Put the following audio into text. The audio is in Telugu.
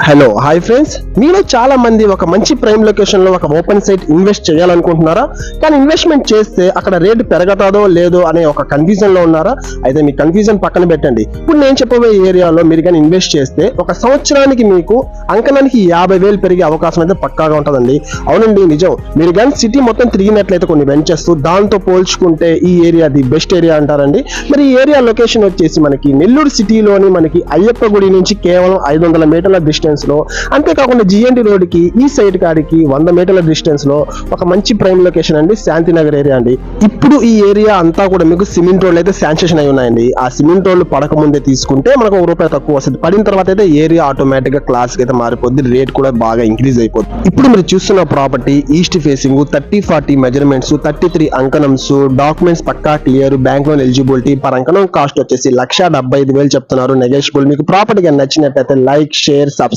హలో హాయ్ ఫ్రెండ్స్, మీలో చాలా మంది ఒక మంచి ప్రైమ్ లొకేషన్ లో ఒక ఓపెన్ సైట్ ఇన్వెస్ట్ చేయాలనుకుంటున్నారా? కానీ ఇన్వెస్ట్మెంట్ చేస్తే అక్కడ రేటు పెరగతాదో లేదో అనే ఒక కన్ఫ్యూజన్ లో ఉన్నారా? అయితే మీ కన్ఫ్యూజన్ పక్కన పెట్టండి. ఇప్పుడు నేను చెప్పబోయే ఏరియాలో మీరు కానీ ఇన్వెస్ట్ చేస్తే ఒక సంవత్సరానికి మీకు అంకణానికి 50,000 పెరిగే అవకాశం అయితే పక్కాగా ఉంటుందండి. అవునండి, నిజం. మీరు కానీ సిటీ మొత్తం తిరిగినట్లయితే కొన్ని వెంచర్స్ దాంతో పోల్చుకుంటే ఈ ఏరియా ది బెస్ట్ ఏరియా అంటారండి. మరి ఈ ఏరియా లొకేషన్ వచ్చేసి మనకి నెల్లూరు సిటీలోని మనకి అయ్యప్ప గుడి నుంచి కేవలం 500 మీటర్ల డిస్టెన్స్ లో, అంతేకాకుండా జిఎన్టీ రోడ్ కి ఈ సైడ్ కాడికి 100 మీటర్ల డిస్టెన్స్ లో ఒక మంచి ప్రైమ్ లొకేషన్ అండి, శాంతినగర్ ఏరియా అండి. ఇప్పుడు ఈ ఏరియా అంతా కూడా మీకు సిమెంట్ రోడ్లు అయితే శాంక్షన్ అయి ఉన్నాయండి. ఆ సిమెంట్ రోడ్లు పడక ముందే తీసుకుంటే మనకు ₹1 తక్కువ వస్తుంది. పడిన తర్వాత అయితే ఏరియా ఆటోమేటిక్ గా క్లాస్ కి అయితే మారిపోద్ది, రేట్ కూడా బాగా ఇంక్రీజ్ అయిపోద్ది. ఇప్పుడు మీరు చూస్తున్న ప్రాపర్టీ ఈస్ట్ ఫేసింగ్ 30-40 మెజర్మెంట్స్, 33 అంకణమ్స్, డాక్యుమెంట్స్ పక్కా clear, bank loan eligibility, per అంకణం కాస్ట్ వచ్చేసి 1,75,000 చెప్తున్నారు, నెగోషియబుల్. మీకు ప్రాపర్టీ నచ్చినట్లయితే లైక్, షేర్, సబ్స్క్రైబ్